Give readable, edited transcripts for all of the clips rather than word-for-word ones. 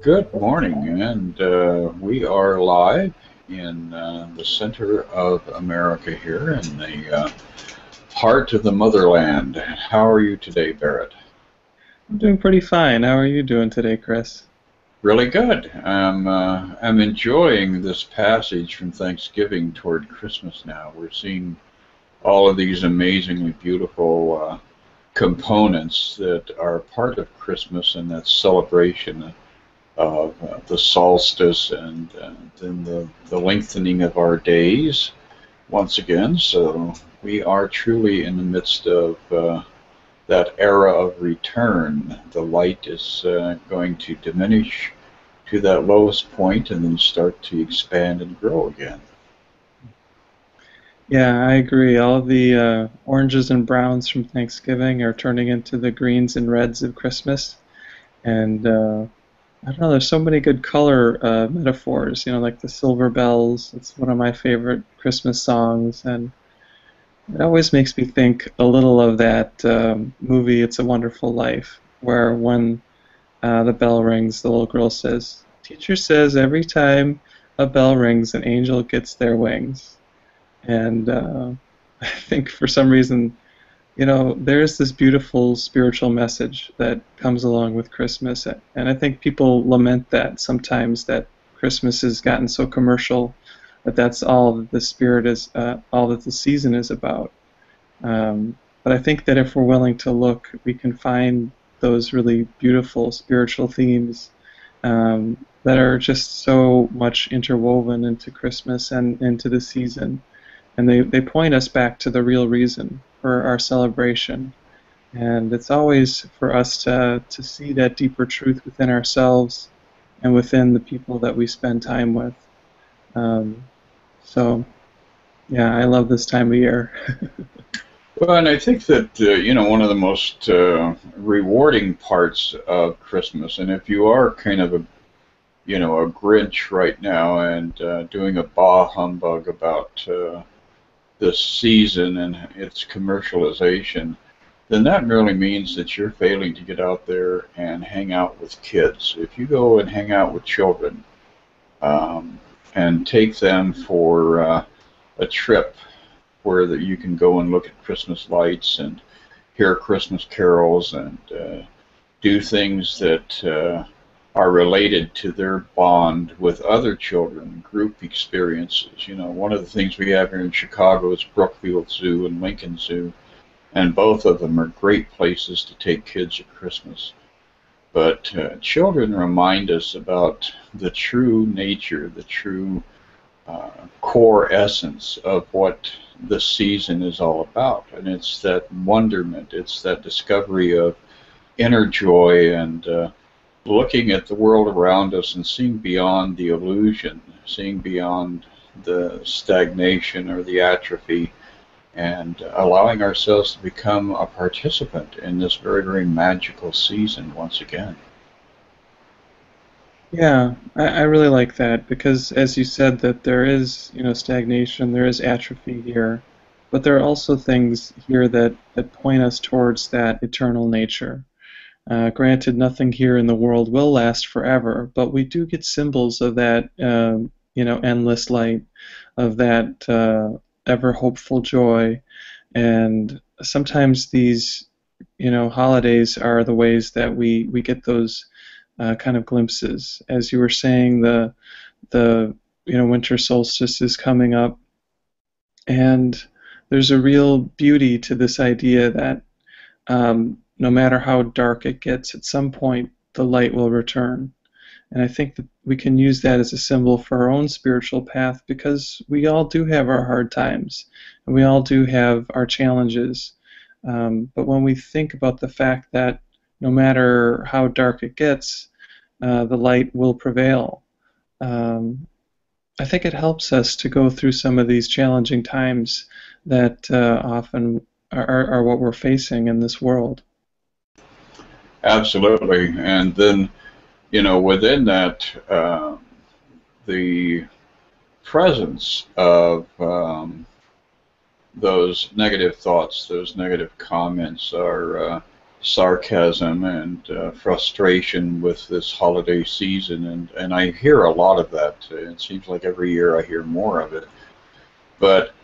Good morning, and we are live in the center of America here in the heart of the motherland. How are you today, Barrett? I'm doing pretty fine. How are you doing today, Chris? Really good. I'm enjoying this passage from Thanksgiving toward Christmas now. We're seeing all of these amazingly beautiful components that are part of Christmas and that celebration of the solstice and then the lengthening of our days once again. So we are truly in the midst of that era of return. The light is going to diminish to that lowest point and then start to expand and grow again. Yeah, I agree. All the oranges and browns from Thanksgiving are turning into the greens and reds of Christmas. And I don't know, there's so many good color metaphors, like the silver bells. It's one of my favorite Christmas songs. And it always makes me think a little of that movie, It's a Wonderful Life, where when the bell rings, the little girl says, "Teacher says every time a bell rings, an angel gets their wings." And I think for some reason, there's this beautiful spiritual message that comes along with Christmas. And I think people lament that sometimes, that Christmas has gotten so commercial that that's all that the spirit is, all that the season is about. But I think that if we're willing to look, we can find those really beautiful spiritual themes that are just so much interwoven into Christmas and into the season. And they point us back to the real reason for our celebration. And it's always for us to see that deeper truth within ourselves and within the people that we spend time with. Um, so, yeah, I love this time of year. Well, and I think that one of the most rewarding parts of Christmas, and if you are kind of a Grinch right now and doing a bah humbug about this season and its commercialization, then that merely means that you're failing to get out there and hang out with kids. If you go and hang out with children um, and take them for a trip where that you can go and look at Christmas lights and hear Christmas carols and do things that are related to their bond with other children, group experiences. One of the things we have here in Chicago is Brookfield Zoo and Lincoln Zoo, and both of them are great places to take kids at Christmas. But children remind us about the true nature, the true core essence of what the season is all about. And it's that wonderment, it's that discovery of inner joy and looking at the world around us and seeing beyond the illusion, seeing beyond the stagnation or the atrophy, and allowing ourselves to become a participant in this very, very magical season once again. Yeah, I really like that because, as you said, that there is, stagnation, there is atrophy here, but there are also things here that point us towards that eternal nature. Granted, nothing here in the world will last forever, but we do get symbols of that, endless light, of that ever hopeful joy, and sometimes these, holidays are the ways that we get those kind of glimpses. As you were saying, the winter solstice is coming up, and there's a real beauty to this idea that no matter how dark it gets, at some point the light will return. And I think that we can use that as a symbol for our own spiritual path because we all do have our hard times and we all do have our challenges. But when we think about the fact that no matter how dark it gets, the light will prevail, um, I think it helps us to go through some of these challenging times that often are what we're facing in this world. Absolutely. And then, within that, the presence of those negative thoughts, those negative comments are sarcasm and frustration with this holiday season, and I hear a lot of that. It seems like every year I hear more of it. But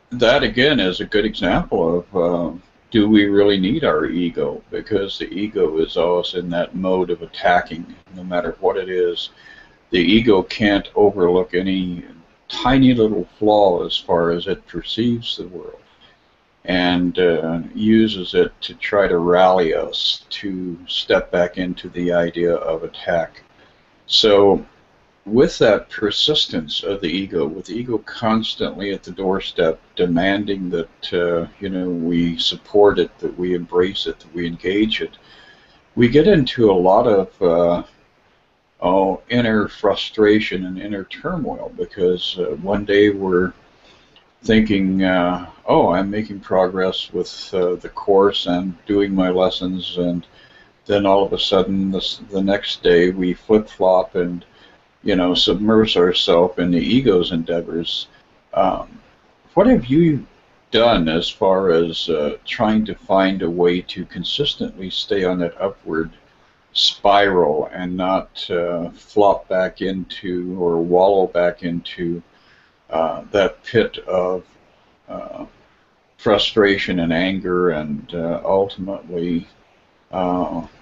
that again is a good example of do we really need our ego? Because the ego is always in that mode of attacking, no matter what it is. The ego can't overlook any tiny little flaw as far as it perceives the world, and uses it to try to rally us to step back into the idea of attack. So with that persistence of the ego, with the ego constantly at the doorstep, demanding that we support it, that we embrace it, that we engage it, we get into a lot of inner frustration and inner turmoil because one day we're thinking, I'm making progress with the course and doing my lessons, and then all of a sudden the next day we flip-flop and submerge ourselves in the ego's endeavors. What have you done as far as trying to find a way to consistently stay on that upward spiral and not flop back into or wallow back into that pit of frustration and anger, and ultimately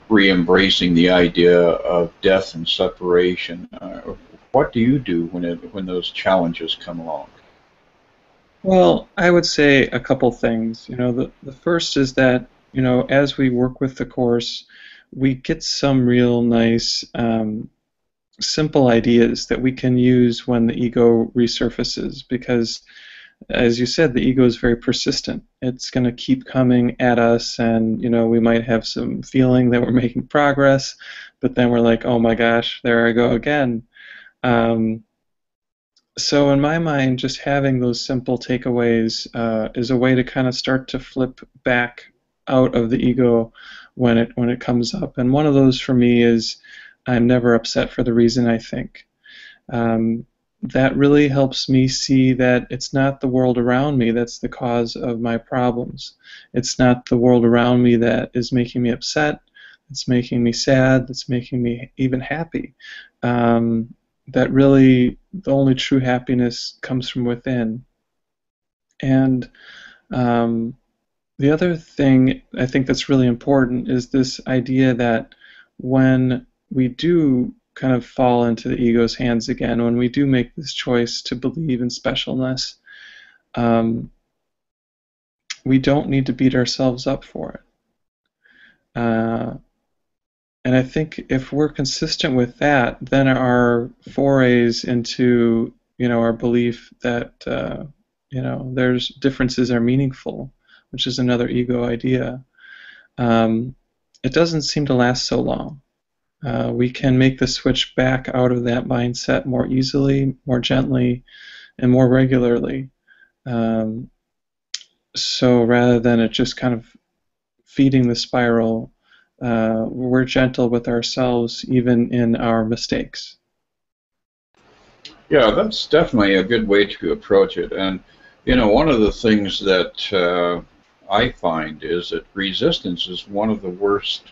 re-embracing the idea of death and separation? What do you do when those challenges come along? Well, I would say a couple things. The first is that, as we work with the Course, we get some real nice, simple ideas that we can use when the ego resurfaces, because, as you said, the ego is very persistent. It's going to keep coming at us, and we might have some feeling that we're making progress, but then we're like, oh my gosh, there I go again. So in my mind, just having those simple takeaways is a way to kind of start to flip back out of the ego when it comes up. And one of those for me is I'm never upset for the reason I think. That really helps me see that it's not the world around me that's the cause of my problems. It's not the world around me that is making me upset, that's making me sad, that's making me even happy. That really the only true happiness comes from within. And the other thing I think that's really important is this idea that when we do kind of fall into the ego's hands again, when we do make this choice to believe in specialness, we don't need to beat ourselves up for it. And I think if we're consistent with that, then our forays into our belief that there's differences are meaningful, which is another ego idea, it doesn't seem to last so long. We can make the switch back out of that mindset more easily, more gently, and more regularly. So rather than it just kind of feeding the spiral, we're gentle with ourselves even in our mistakes. Yeah, that's definitely a good way to approach it. And one of the things that I find is that resistance is one of the worst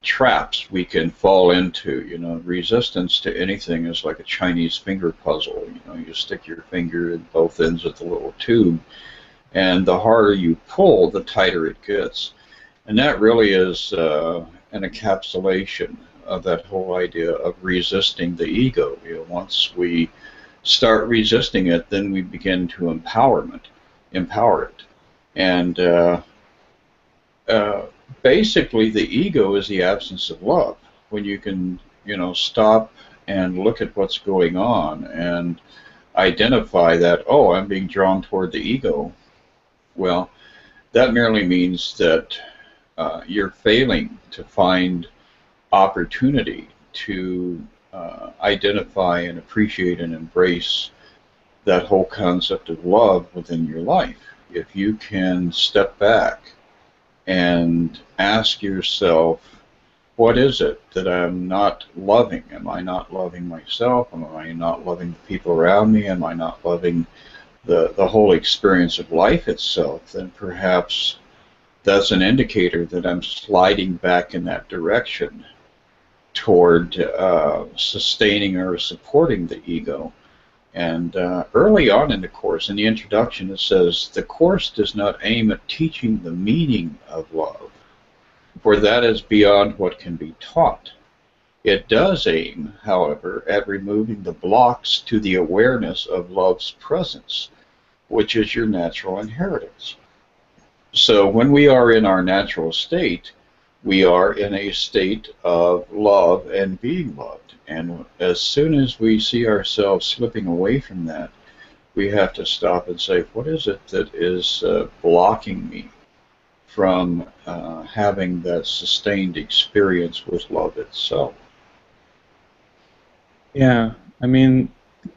traps we can fall into. Resistance to anything is like a Chinese finger puzzle. You stick your finger at both ends of the little tube, and the harder you pull, the tighter it gets. And that really is an encapsulation of that whole idea of resisting the ego. Once we start resisting it, then we begin to empower it. And basically, the ego is the absence of love. When you can, stop and look at what's going on and identify that, oh, I'm being drawn toward the ego. Well, that merely means that you're failing to find opportunity to identify and appreciate and embrace that whole concept of love within your life. If you can step back and ask yourself, what is it that I'm not loving? Am I not loving myself? Am I not loving the people around me? Am I not loving the whole experience of life itself? Then perhaps that's an indicator that I'm sliding back in that direction toward sustaining or supporting the ego. And early on in the Course, in the introduction, it says, the Course does not aim at teaching the meaning of love, for that is beyond what can be taught. It does aim, however, at removing the blocks to the awareness of love's presence, which is your natural inheritance. So when we are in our natural state, we are in a state of love and being loved. And as soon as we see ourselves slipping away from that, we have to stop and say, what is it that is blocking me from having that sustained experience with love itself? Yeah, I mean,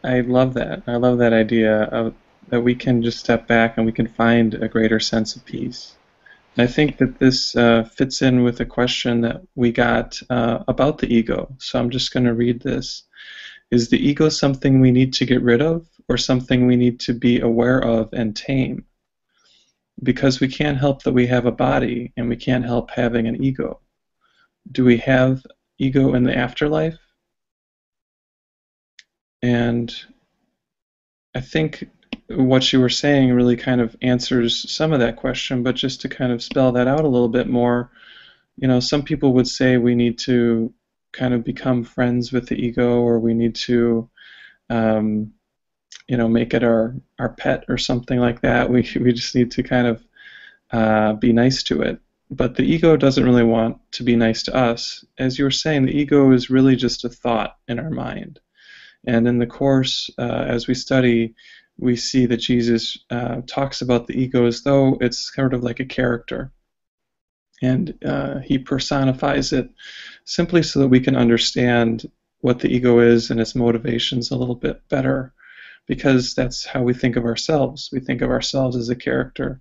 I love that. I love that idea of that we can just step back and we can find a greater sense of peace. And I think that this fits in with a question that we got about the ego. So I'm just going to read this. Is the ego something we need to get rid of, or something we need to be aware of and tame? Because we can't help that we have a body, and we can't help having an ego. Do we have ego in the afterlife? And I think what you were saying really kind of answers some of that question, but just to kind of spell that out a little bit more, some people would say we need to kind of become friends with the ego, or we need to, make it our pet or something like that. We just need to kind of be nice to it. But the ego doesn't really want to be nice to us. As you were saying, the ego is really just a thought in our mind. And in the Course, as we study, we see that Jesus talks about the ego as though it's sort of like a character. And he personifies it simply so that we can understand what the ego is and its motivations a little bit better, because that's how we think of ourselves. We think of ourselves as a character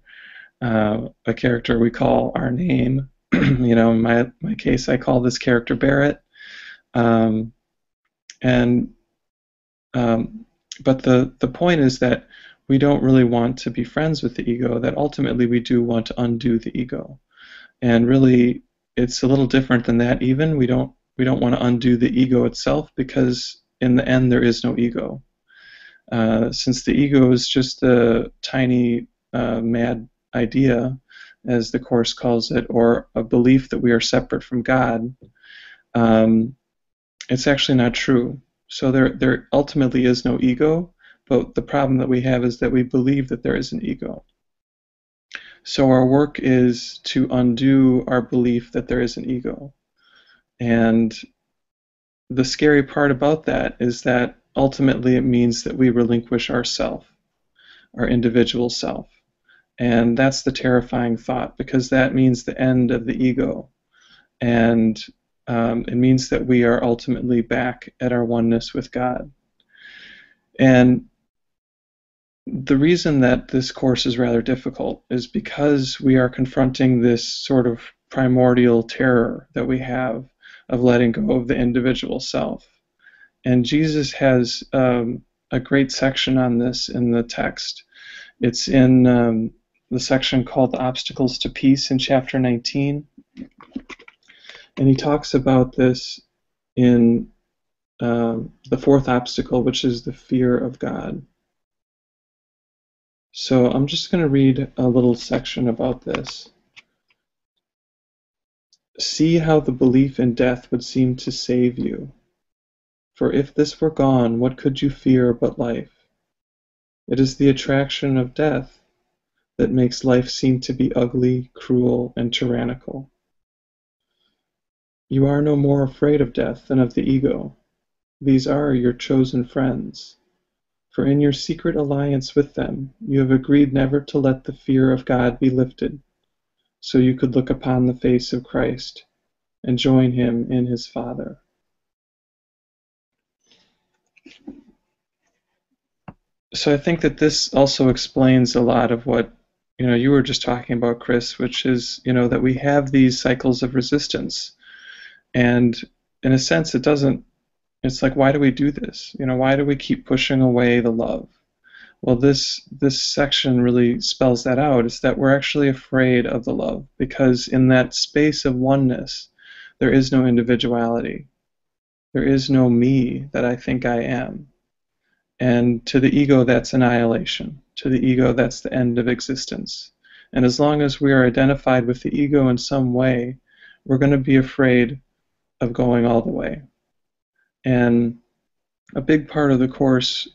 we call our name. In my case, I call this character Barrett. But the point is that we don't really want to be friends with the ego, that ultimately we do want to undo the ego. And really, it's a little different than that even. We don't want to undo the ego itself, because in the end there is no ego. Since the ego is just a tiny mad idea, as the Course calls it, or a belief that we are separate from God, it's actually not true. So there ultimately is no ego, but the problem that we have is that we believe that there is an ego. So our work is to undo our belief that there is an ego. And the scary part about that is that ultimately it means that we relinquish ourself, our individual self. And that's the terrifying thought, because that means the end of the ego. And it means that we are ultimately back at our oneness with God. And the reason that this Course is rather difficult is because we are confronting this sort of primordial terror that we have of letting go of the individual self. And Jesus has a great section on this in the text. It's in the section called The Obstacles to Peace in chapter 19. And he talks about this in the fourth obstacle, which is the fear of God. So I'm just going to read a little section about this. See how the belief in death would seem to save you. For if this were gone, what could you fear but life? It is the attraction of death that makes life seem to be ugly, cruel, and tyrannical. You are no more afraid of death than of the ego. These are your chosen friends. For in your secret alliance with them, you have agreed never to let the fear of God be lifted, so you could look upon the face of Christ and join him in his Father. So I think that this also explains a lot of what you were just talking about, Chris, which is that we have these cycles of resistance, and in a sense it's like, why do we do this? Why do we keep pushing away the love? Well, this section really spells that out. Is that we're actually afraid of the love because in that space of oneness, there is no individuality. There is no me that I think I am. And to the ego, that's annihilation. To the ego, that's the end of existence. And as long as we are identified with the ego in some way, we're going to be afraid of going all the way. And a big part of the Course,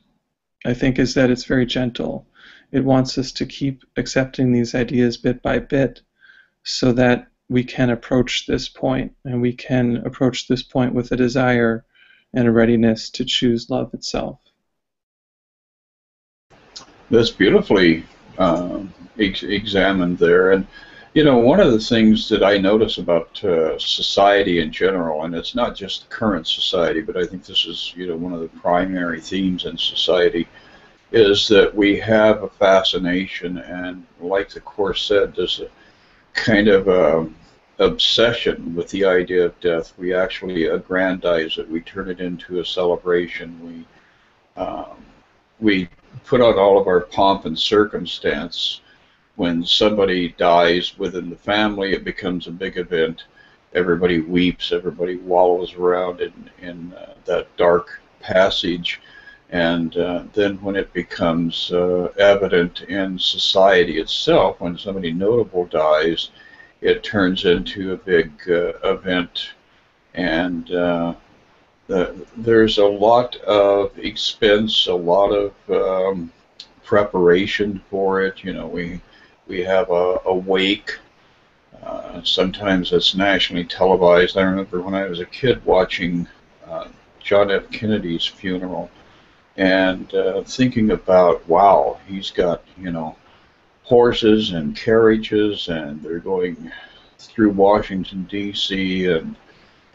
I think, is that it's very gentle. It wants us to keep accepting these ideas bit by bit so that we can approach this point, and we can approach this point with a desire and a readiness to choose love itself. That's beautifully examined there. And, you know, one of the things that I notice about society in general, and it's not just the current society, but I think this is, you know, one of the primary themes in society, is that we have a fascination, and like the Course said, there's a kind of obsession with the idea of death. We actually aggrandize it. We turn it into a celebration. We put out all of our pomp and circumstance. When somebody dies within the family, it becomes a big event. Everybody weeps. Everybody wallows around in that dark passage. And then when it becomes evident in society itself, when somebody notable dies, it turns into a big event. And there's a lot of expense, a lot of preparation for it. You know, we have a wake. Sometimes it's nationally televised. I remember when I was a kid watching John F. Kennedy's funeral, and thinking about, wow, he's got, you know, horses and carriages, and they're going through Washington, D.C., and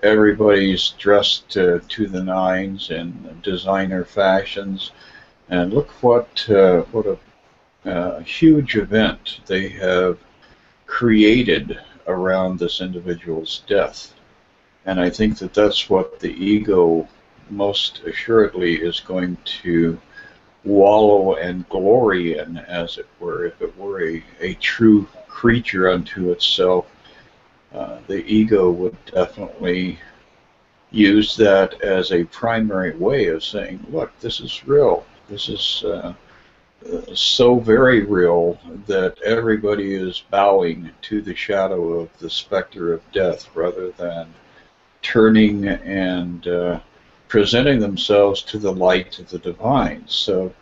everybody's dressed to the nines in designer fashions. And look what a huge event they have created around this individual's death. And I think that that's what the ego most assuredly is going to wallow and glory in, as it were. If it were a true creature unto itself, the ego would definitely use that as a primary way of saying, look, this is real. This is so very real that everybody is bowing to the shadow of the specter of death rather than turning and presenting themselves to the light of the divine. So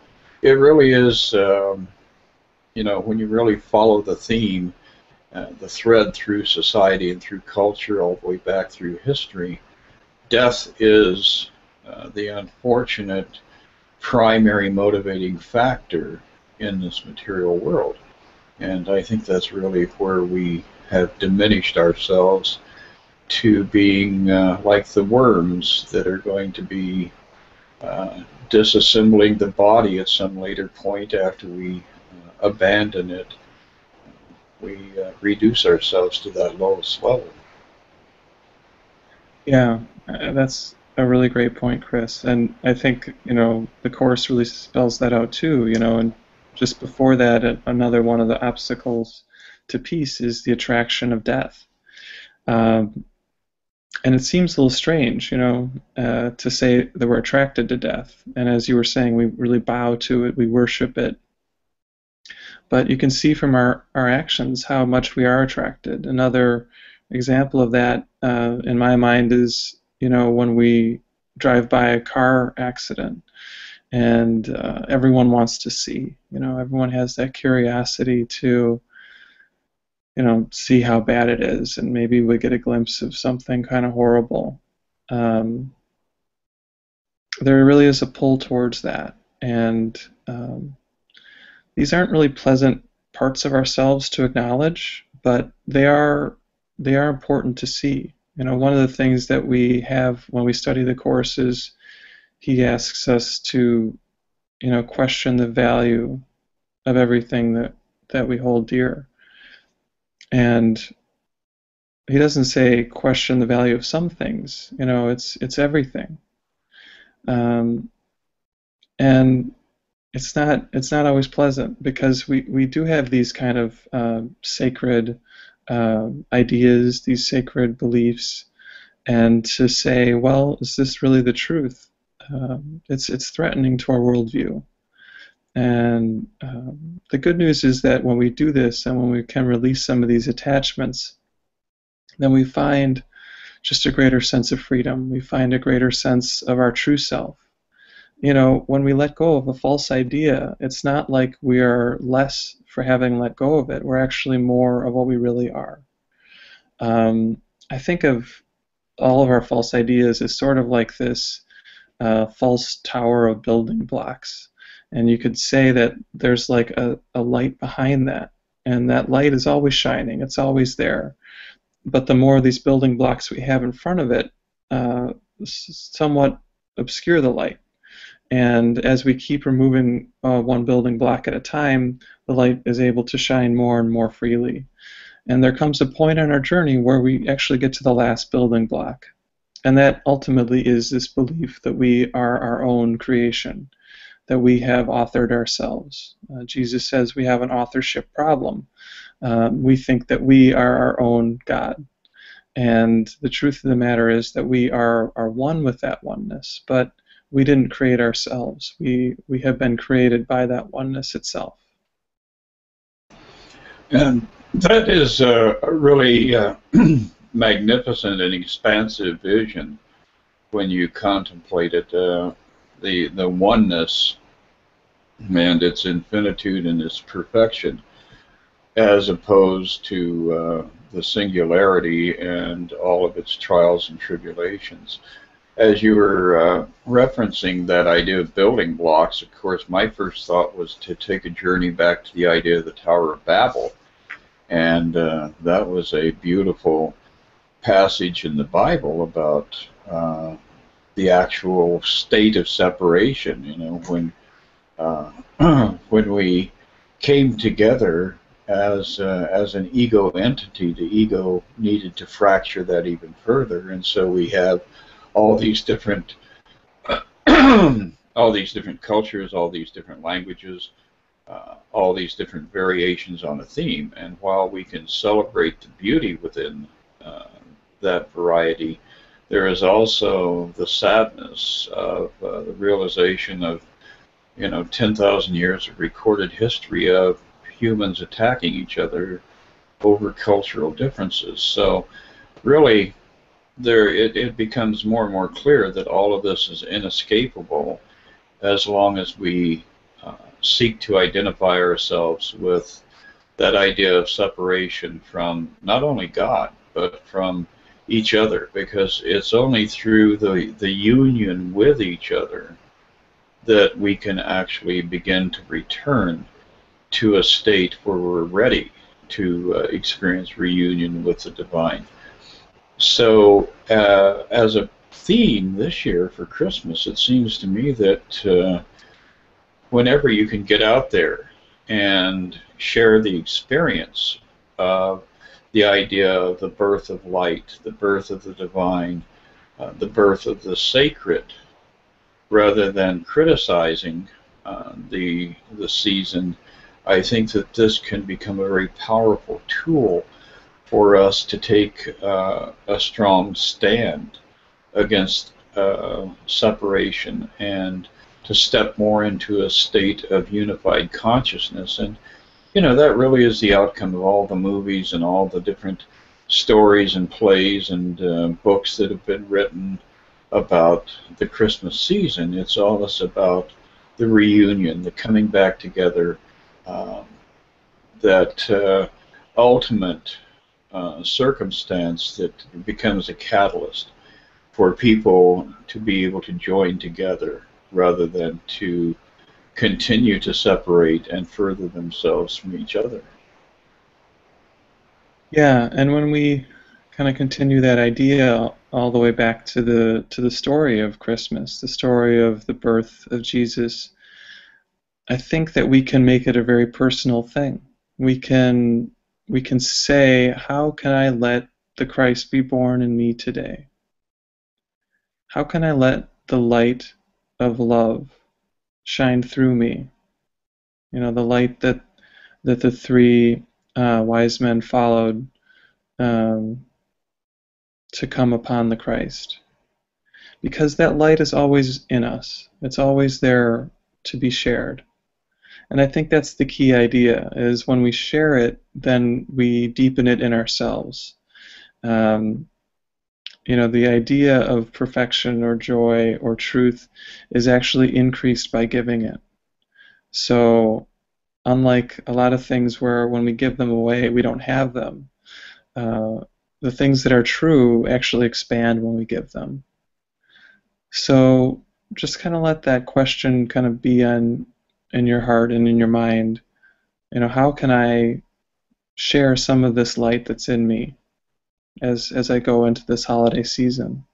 it really is, you know, when you really follow the theme, the thread through society and through culture all the way back through history, death is the unfortunate primary motivating factor in this material world. And I think that's really where we have diminished ourselves to being like the worms that are going to be disassembling the body at some later point after we abandon it. We reduce ourselves to that lowest level. Yeah, that's a really great point, Chris. And I think, you know, the Course really spells that out too, you know, and just before that, another one of the obstacles to peace is the attraction of death. And it seems a little strange, you know, to say that we're attracted to death. And as you were saying, we really bow to it, we worship it. But you can see from our actions how much we are attracted. Another example of that, in my mind, is, you know, when we drive by a car accident and everyone wants to see, you know, everyone has that curiosity to, you know, see how bad it is, and maybe we get a glimpse of something kind of horrible. There really is a pull towards that, and these aren't really pleasant parts of ourselves to acknowledge, but they are important to see. You know, one of the things that we have when we study the Course is he asks us to, you know, question the value of everything that we hold dear. And he doesn't say question the value of some things. You know, it's everything. And it's not always pleasant because we do have these kind of sacred ideas, these sacred beliefs, and to say, well, is this really the truth? It's threatening to our worldview. And the good news is that when we do this and when we can release some of these attachments, then we find just a greater sense of freedom. We find a greater sense of our true self. You know, when we let go of a false idea, it's not like we are less for having let go of it. We're actually more of what we really are. I think of all of our false ideas as sort of like this false tower of building blocks. And you could say that there's like a light behind that. And that light is always shining, it's always there. But the more of these building blocks we have in front of it, somewhat obscure the light. And as we keep removing one building block at a time, the light is able to shine more and more freely. And there comes a point on our journey where we actually get to the last building block. And that ultimately is this belief that we are our own creation, that we have authored ourselves. Jesus says we have an authorship problem. We think that we are our own God. And the truth of the matter is that we are one with that oneness, but we didn't create ourselves. We have been created by that oneness itself. And that is a really magnificent and expansive vision when you contemplate it. The oneness and its infinitude and its perfection, as opposed to the singularity and all of its trials and tribulations. As you were referencing that idea of building blocks, of course, my first thought was to take a journey back to the idea of the Tower of Babel. And that was a beautiful passage in the Bible about the actual state of separation. You know, when we came together as an ego entity, the ego needed to fracture that even further, and so we have all these different cultures, all these different languages, all these different variations on a theme. And while we can celebrate the beauty within that variety, there is also the sadness of the realization of 10,000 years of recorded history of humans attacking each other over cultural differences. So really, it becomes more and more clear that all of this is inescapable as long as we seek to identify ourselves with that idea of separation from not only God, but from each other, because it's only through the union with each other that we can actually begin to return to a state where we're ready to experience reunion with the divine. So as a theme this year for Christmas, it seems to me that whenever you can get out there and share the experience of the idea of the birth of light, the birth of the divine, the birth of the sacred, rather than criticizing the season, I think that this can become a very powerful tool for us to take a strong stand against separation and to step more into a state of unified consciousness. And that really is the outcome of all the movies and all the different stories and plays and books that have been written about the Christmas season. It's all this about the reunion, the coming back together, that ultimate circumstance that becomes a catalyst for people to be able to join together rather than to continue to separate and further themselves from each other. Yeah, and when we kind of continue that idea all the way back to the story of Christmas, the story of the birth of Jesus, I think that we can make it a very personal thing. We can say, how can I let the Christ be born in me today? How can I let the light of love shine through me The light that the three wise men followed um, to come upon the Christ. Because that light is always in us. It's always there to be shared. And I think that's the key idea, is when we share it, then we deepen it in ourselves. Um, the idea of perfection or joy or truth is actually increased by giving it. So, unlike a lot of things where when we give them away, we don't have them, uh, the things that are true actually expand when we give them. So, just kind of let that question kind of be in your heart and in your mind. How can I share some of this light that's in me as I go into this holiday season?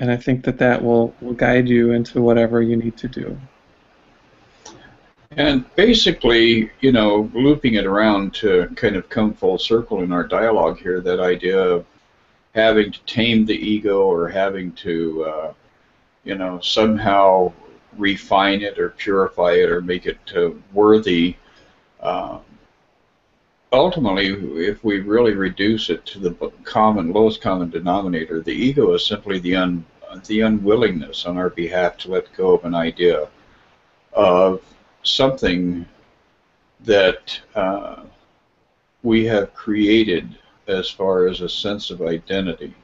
And I think that will guide you into whatever you need to do. And basically, looping it around to kind of come full circle in our dialogue here, that idea of having to tame the ego or having to, somehow refine it or purify it or make it worthy. Uh, Ultimately, if we really reduce it to the lowest common denominator, the ego is simply the unwillingness on our behalf to let go of an idea of something that we have created as far as a sense of identity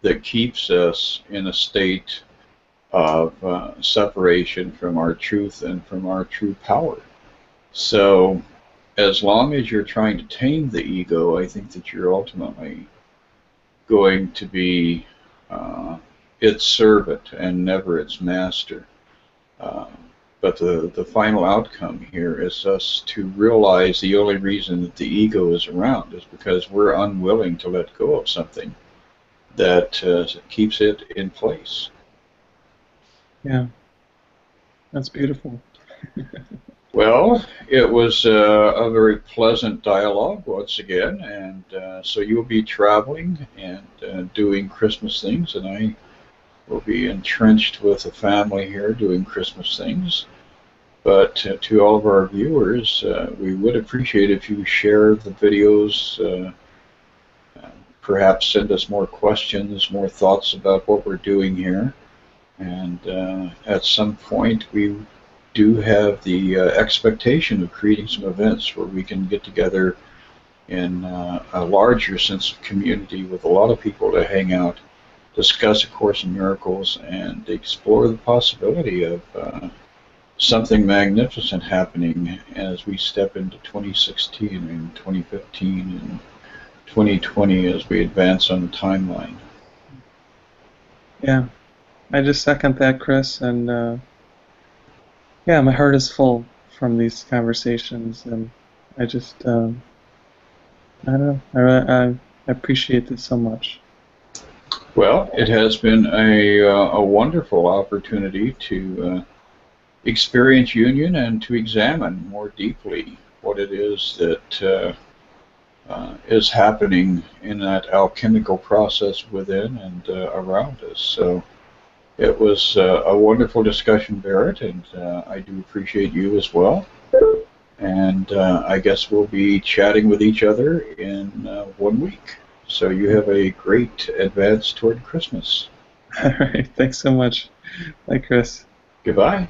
that keeps us in a state of separation from our truth and from our true power. So as long as you're trying to tame the ego, I think that you're ultimately going to be its servant and never its master. But the final outcome here is us to realize the only reason that the ego is around is because we're unwilling to let go of something that keeps it in place. Yeah, that's beautiful. Well, it was a very pleasant dialogue once again, and so you'll be traveling and doing Christmas things, and I will be entrenched with a family here doing Christmas things. But to all of our viewers, we would appreciate if you share the videos, perhaps send us more questions, more thoughts about what we're doing here, and at some point we do have the expectation of creating some events where we can get together in a larger sense of community with a lot of people to hang out, discuss A Course in Miracles, and explore the possibility of something magnificent happening as we step into 2016 and 2015 and 2020 as we advance on the timeline. Yeah, I just second that, Chris, and yeah, my heart is full from these conversations, and I just, I don't know, I appreciate this so much. Well, it has been a wonderful opportunity to experience union and to examine more deeply what it is that is happening in that alchemical process within and around us. So it was a wonderful discussion, Barrett, and I do appreciate you as well. And I guess we'll be chatting with each other in 1 week. So you have a great advance toward Christmas. All right, thanks so much. Bye, Chris. Goodbye.